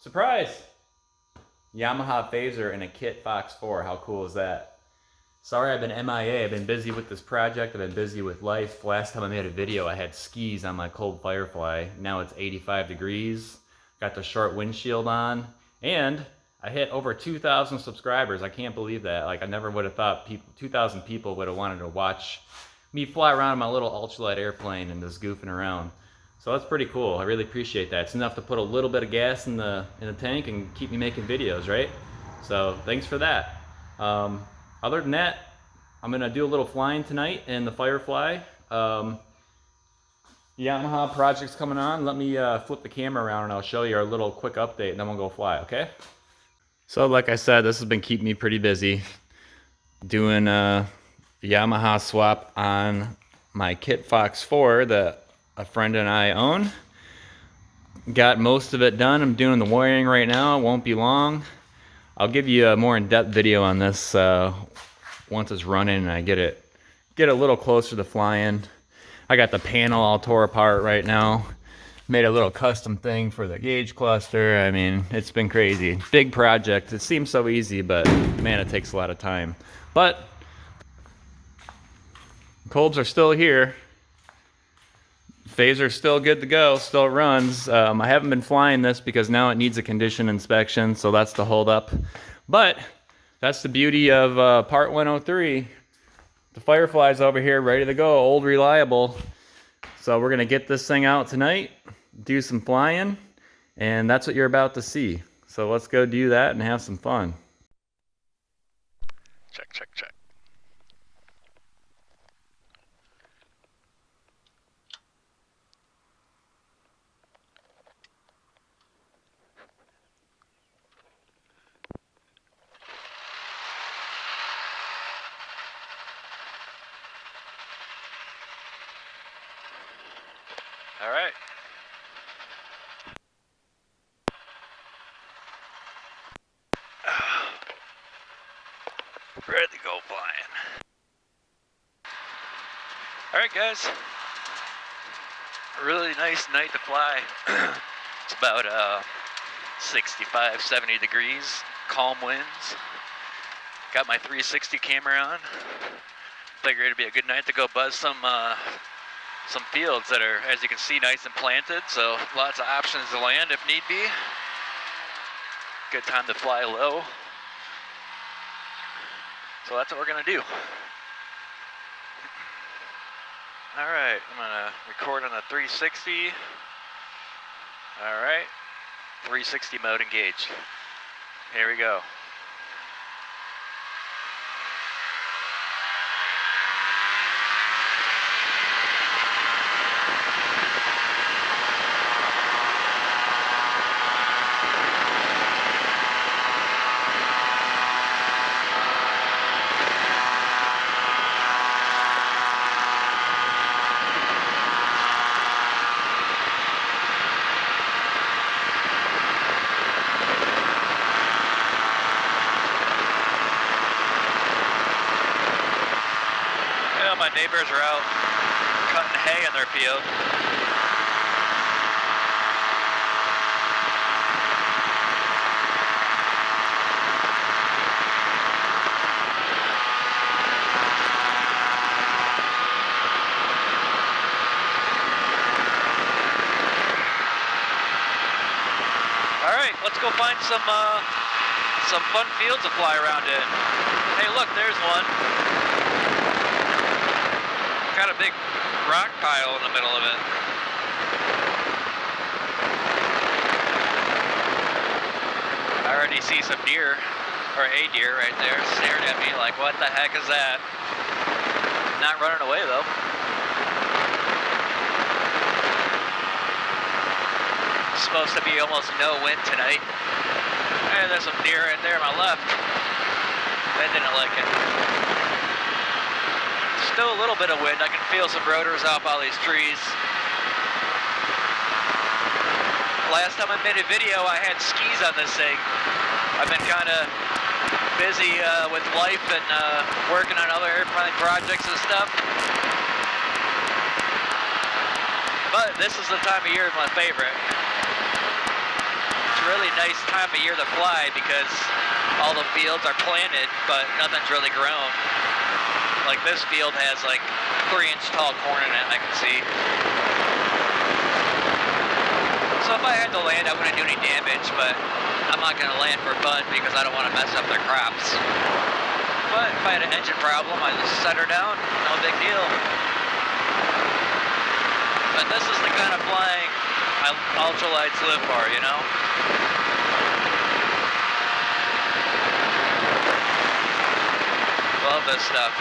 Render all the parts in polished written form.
Surprise! Yamaha phaser and a kit Fox 4. How cool is that? Sorry I've been MIA. I've been busy with this project. I've been busy with life. Last time I made a video, I had skis on my Kolb Firefly. Now it's 85 degrees. Got the short windshield on. And I hit over 2,000 subscribers. I can't believe that. Like, I never would have thought 2,000 people would have wanted to watch me fly around in my little ultralight airplane and just goofing around. So that's pretty cool. I really appreciate that. It's enough to put a little bit of gas in the tank and keep me making videos, right? So thanks for that. Other than that, I'm gonna do a little flying tonight in the Firefly. Yamaha project's coming on. Let me flip the camera around and I'll show you our little quick update and then we'll go fly, okay? So like I said, this has been keeping me pretty busy. Doing a Yamaha swap on my Kit Fox 4 that a friend and I own. Got most of it done. I'm doing the wiring right now. It won't be long. I'll give you a more in-depth video on this once it's running and I get a little closer to flying. I got the panel all tore apart right now. Made a little custom thing for the gauge cluster. I mean, it's been crazy. Big project. It seems so easy, but man, it takes a lot of time. But Kolbs are still here. Phaser's still good to go, still runs. I haven't been flying this because now it needs a condition inspection, so that's the hold up. But that's the beauty of part 103. The Firefly's over here ready to go, old reliable. So we're gonna get this thing out tonight, do some flying, and that's what you're about to see. So let's go do that and have some fun. Check, check, check. All right. Ready to go flying. All right, guys. A really nice night to fly. It's about 65, 70 degrees, calm winds. Got my 360 camera on. Figured it'd be a good night to go buzz some fields that are, as you can see, nice and planted, so lots of options to land if need be. Good time to fly low. So that's what we're gonna do. All right, I'm gonna record on the 360. All right, 360 mode engaged. Here we go. My neighbors are out cutting hay in their field. All right, let's go find some fun fields to fly around in. Hey, look, there's one. Got a big rock pile in the middle of it. I already see some deer, or a deer right there, staring at me like, what the heck is that? Not running away though. It's supposed to be almost no wind tonight. Hey, there's some deer right there on my left. They didn't like it. Still a little bit of wind. I can feel some rotors off all these trees. Last time I made a video, I had skis on this thing. I've been kind of busy with life and working on other airplane projects and stuff. But this is the time of year my favorite. a really nice time of year to fly because all the fields are planted, but nothing's really grown. Like this field has like 3-inch tall corn in it, I can see. So if I had to land, I wouldn't do any damage, but I'm not going to land for fun because I don't want to mess up their crops. But if I had an engine problem, I just set her down, no big deal. But this is the kind of flying ultralights live for, you know? Love this stuff.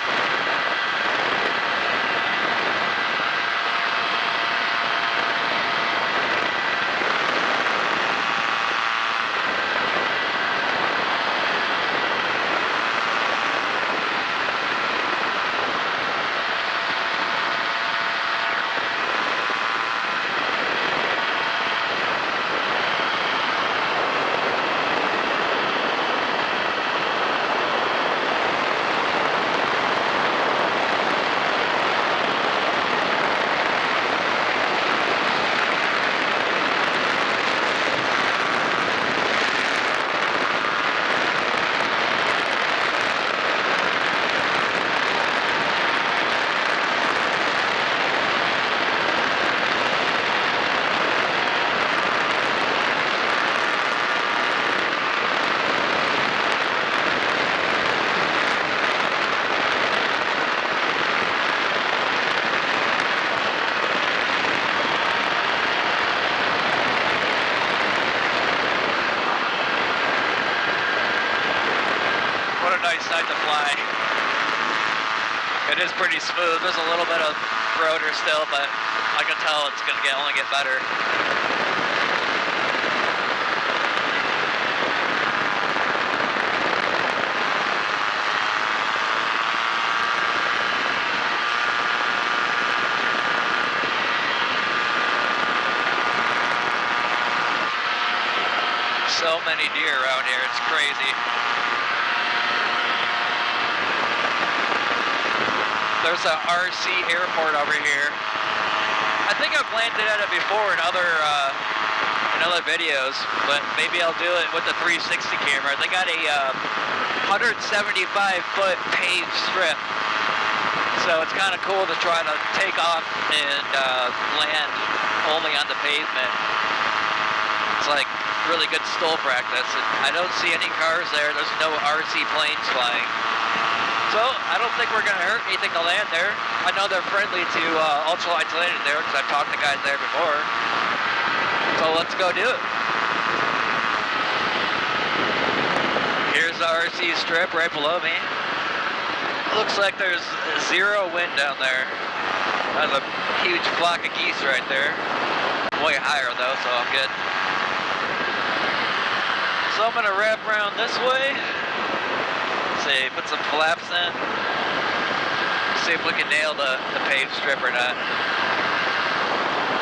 Nice night to fly. It is pretty smooth. There's a little bit of rotor still, but I can tell it's going to only get better. So many deer around here, it's crazy. There's a RC airport over here. I think I've landed at it before in other videos, but maybe I'll do it with the 360 camera. They got a 175-foot paved strip, so it's kind of cool to try to take off and land only on the pavement. It's like really good stall practice. And I don't see any cars there. There's no RC planes flying. So, I don't think we're going to hurt anything to land there. I know they're friendly to ultralights landing there because I've talked to guys there before. So, let's go do it. Here's the RC strip right below me. Looks like there's zero wind down there. That's a huge flock of geese right there. Way higher though, so I'm good. So, I'm going to wrap around this way. See, put some flaps in. See if we can nail the paved strip or not.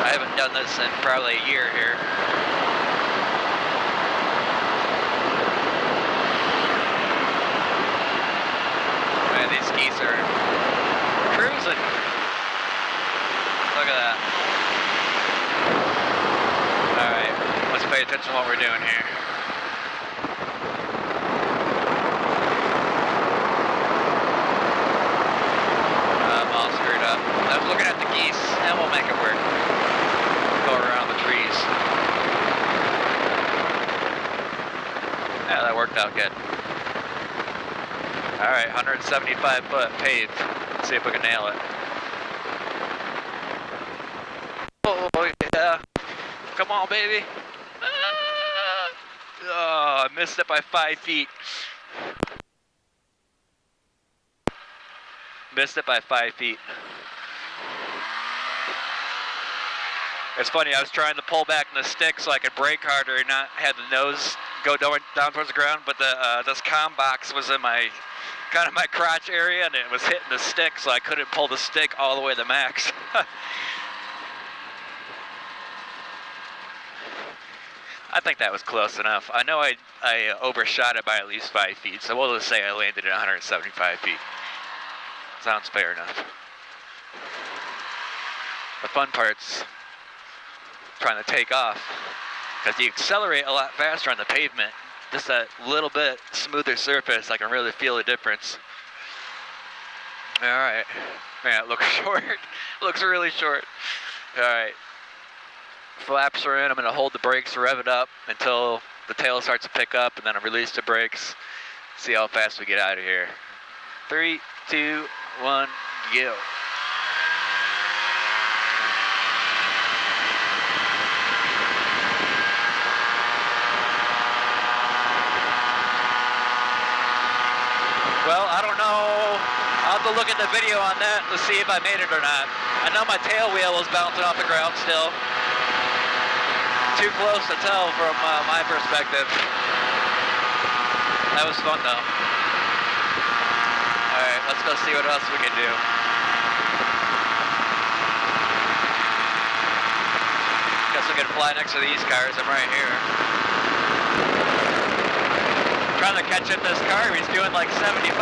I haven't done this in probably a year here. Man, these geese are cruising. Look at that. Alright, let's pay attention to what we're doing here. I was looking at the geese, and we'll make it work. Go around the trees. Yeah, that worked out good. Alright, 175 foot paved. Let's see if we can nail it. Oh, yeah. Come on, baby. Oh, I missed it by 5 feet. Missed it by 5 feet. It's funny, I was trying to pull back in the stick so I could brake harder and not have the nose go down towards the ground, but this comm box was in my kind of my crotch area and it was hitting the stick, so I couldn't pull the stick all the way to max. I think that was close enough. I know I overshot it by at least 5 feet, so we'll just say I landed at 175 feet. Sounds fair enough. The fun part's trying to take off. because you accelerate a lot faster on the pavement. Just a little bit smoother surface, I can really feel the difference. All right, man, it looks short. Looks really short. All right, flaps are in. I'm gonna hold the brakes, rev it up until the tail starts to pick up, and then I release the brakes. See how fast we get out of here. 3, 2, 1, go. Well, I don't know. I'll have to look at the video on that to see if I made it or not. I know my tail wheel was bouncing off the ground still. Too close to tell from my perspective. That was fun though. Alright, let's go see what else we can do. Guess we can fly next to these cars. I'm right here. Trying to catch up this car, he's doing like 75.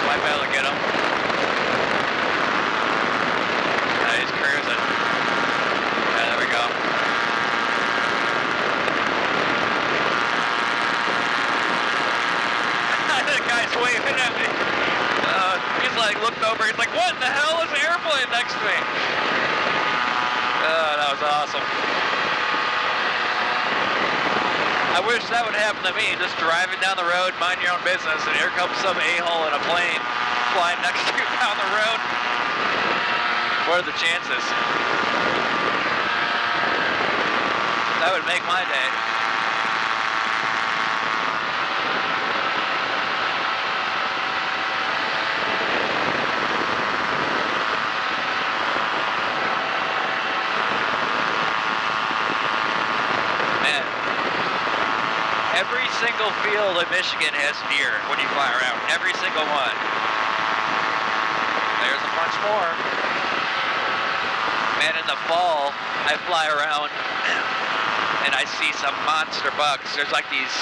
Might be able to get him. Yeah, he's cruising. Yeah, there we go. The guy's waving at me. He's like, looked over, he's like, what in the hell is an airplane next to me? That was awesome. I wish that would happen to me, just driving down the road, mind your own business, and here comes some a-hole in a plane flying next to you down the road. What are the chances? That would make my day. Every single field in Michigan has deer when you fly around. Every single one. There's a bunch more. Man, in the fall, I fly around and I see some monster bucks. There's like these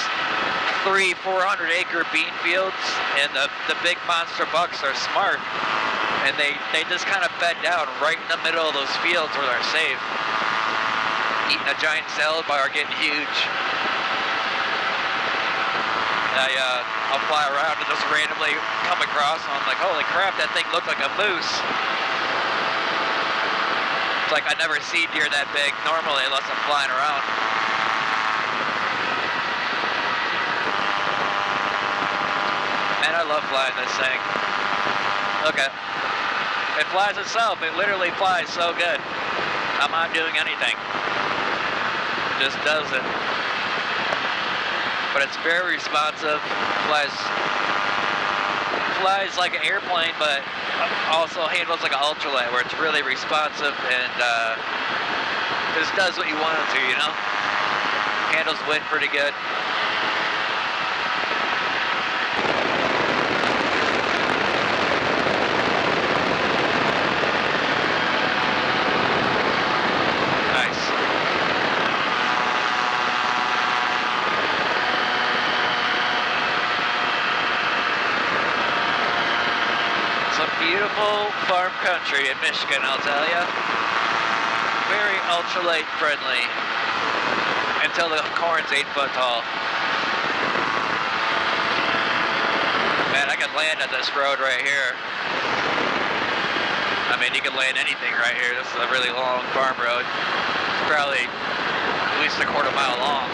300-400 acre bean fields, and the big monster bucks are smart. And they just kind of bed down right in the middle of those fields where they're safe. Eating a giant salad bar, getting huge. I'll fly around and just randomly come across and I'm like, holy crap, that thing looked like a moose. It's like I never see deer that big normally unless I'm flying around. Man, I love flying this thing. Look at it. It flies itself. It literally flies so good. I'm not doing anything. It just does it. But it's very responsive, flies like an airplane, but also handles like an ultralight, where it's really responsive and just does what you want it to, you know? Handles wind pretty good. Beautiful farm country in Michigan, I'll tell ya. Very ultralight friendly until the corn's 8 foot tall. Man, I could land at this road right here. I mean, you could land anything right here. This is a really long farm road. It's probably at least a quarter mile long.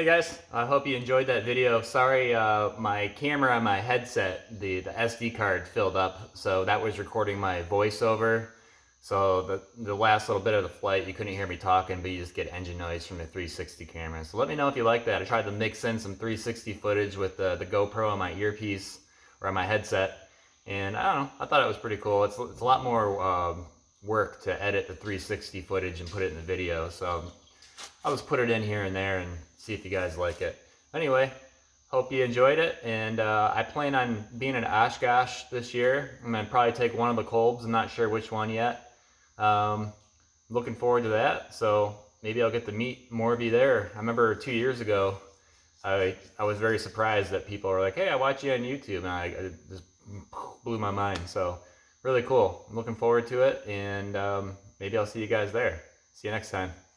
guys, I hope you enjoyed that video. Sorry, my camera on my headset, the SD card filled up, so that was recording my voiceover. So the last little bit of the flight, you couldn't hear me talking, but you just get engine noise from the 360 camera. So let me know if you like that. I tried to mix in some 360 footage with the GoPro on my earpiece or on my headset, and I don't know, I thought it was pretty cool. It's a lot more work to edit the 360 footage and put it in the video, so I'll just put it in here and there and see if you guys like it. Anyway, hope you enjoyed it, and I plan on being in Oshkosh this year. I'm gonna probably take one of the Kolbs. I'm not sure which one yet. Looking forward to that, so maybe I'll get to meet more of you there. I remember 2 years ago, I was very surprised that people were like, hey, I watch you on YouTube, and it just blew my mind. So really cool. I'm looking forward to it, and maybe I'll see you guys there. See you next time.